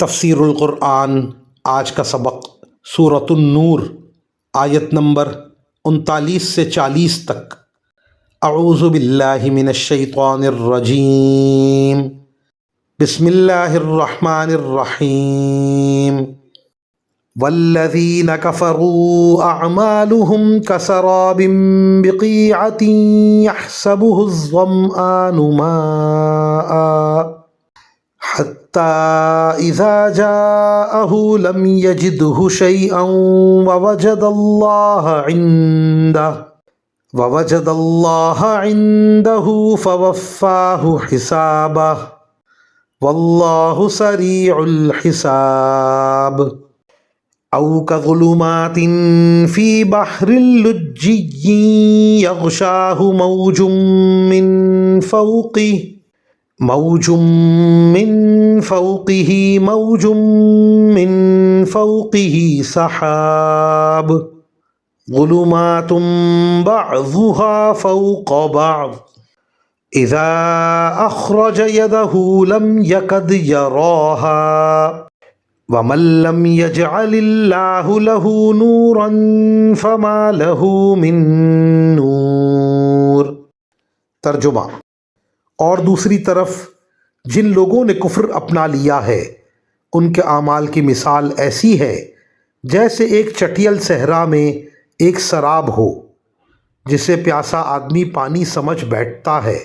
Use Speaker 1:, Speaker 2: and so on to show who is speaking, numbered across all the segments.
Speaker 1: تفسیر القرآن آج کا سبق سورۃ النور آیت نمبر 39 سے 40 تک۔ اعوذ باللہ من الشیطان الرجیم، بسم اللہ الرحمن الرحیم۔ والذین کفروا اعمالهم کسراب بقیعۃ یحسبہ الظمآن ماء حتی اذا جاءہ لم یجدہ شیئا ووجد اللہ عندہ فوفاہ حسابہ واللہ سریع الحساب۔ او کظلمات فی بحر لجی یغشاہ موج من فوقہ سحاب ظلمات بعضها فوق بعض اذا اخرج یدہ لم یکد یراہا ومن لم یجعل اللہ لہ نورا فما لہ من نور۔ ترجمہ: اور دوسری طرف جن لوگوں نے کفر اپنا لیا ہے ان کے اعمال کی مثال ایسی ہے جیسے ایک چٹیل صحرا میں ایک سراب ہو جسے پیاسا آدمی پانی سمجھ بیٹھتا ہے،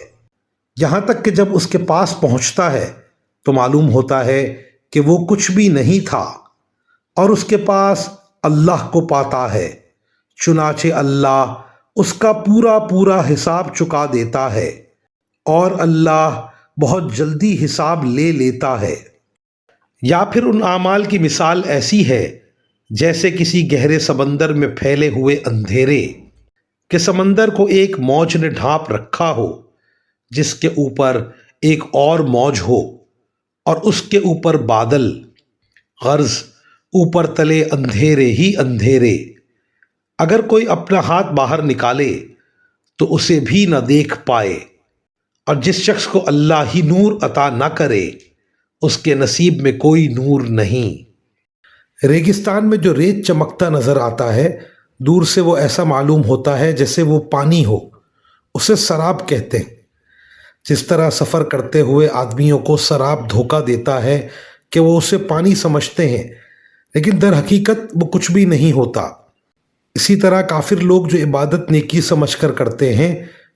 Speaker 1: یہاں تک کہ جب اس کے پاس پہنچتا ہے تو معلوم ہوتا ہے کہ وہ کچھ بھی نہیں تھا اور اس کے پاس اللہ کو پاتا ہے، چنانچہ اللہ اس کا پورا حساب چکا دیتا ہے اور اللہ بہت جلدی حساب لے لیتا ہے۔ یا پھر ان اعمال کی مثال ایسی ہے جیسے کسی گہرے سمندر میں پھیلے ہوئے اندھیرے کہ سمندر کو ایک موج نے ڈھانپ رکھا ہو جس کے اوپر ایک اور موج ہو اور اس کے اوپر بادل، غرض اوپر تلے اندھیرے ہی اندھیرے۔ اگر کوئی اپنا ہاتھ باہر نکالے تو اسے بھی نہ دیکھ پائے، اور جس شخص کو اللہ ہی نور عطا نہ کرے اس کے نصیب میں کوئی نور نہیں۔ ریگستان میں جو ریت چمکتا نظر آتا ہے دور سے وہ ایسا معلوم ہوتا ہے جیسے وہ پانی ہو، اسے سراب کہتے ہیں۔ جس طرح سفر کرتے ہوئے آدمیوں کو سراب دھوکہ دیتا ہے کہ وہ اسے پانی سمجھتے ہیں لیکن در حقیقت وہ کچھ بھی نہیں ہوتا، اسی طرح کافر لوگ جو عبادت نیکی سمجھ کر کرتے ہیں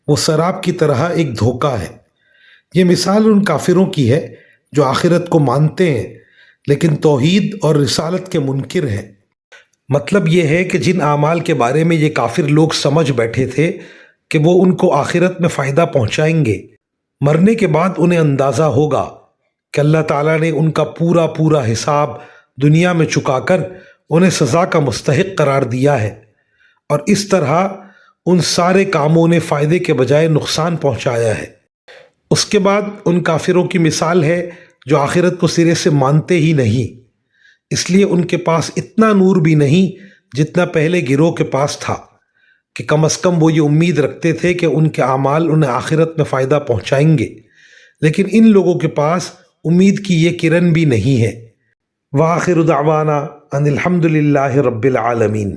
Speaker 1: وہ سراب کی طرح ایک دھوکہ ہے۔ یہ مثال ان کافروں کی ہے جو آخرت کو مانتے ہیں لیکن توحید اور رسالت کے منکر ہیں۔ مطلب یہ ہے کہ جن اعمال کے بارے میں یہ کافر لوگ سمجھ بیٹھے تھے کہ وہ ان کو آخرت میں فائدہ پہنچائیں گے، مرنے کے بعد انہیں اندازہ ہوگا کہ اللہ تعالیٰ نے ان کا پورا حساب دنیا میں چکا کر انہیں سزا کا مستحق قرار دیا ہے، اور اس طرح ان سارے کاموں نے فائدے کے بجائے نقصان پہنچایا ہے۔ اس کے بعد ان کافروں کی مثال ہے جو آخرت کو سرے سے مانتے ہی نہیں، اس لیے ان کے پاس اتنا نور بھی نہیں جتنا پہلے گروہ کے پاس تھا کہ کم از کم وہ یہ امید رکھتے تھے کہ ان کے اعمال انہیں آخرت میں فائدہ پہنچائیں گے، لیکن ان لوگوں کے پاس امید کی یہ کرن بھی نہیں ہے۔ وآخر دعوانا ان الحمد للہ رب العالمین۔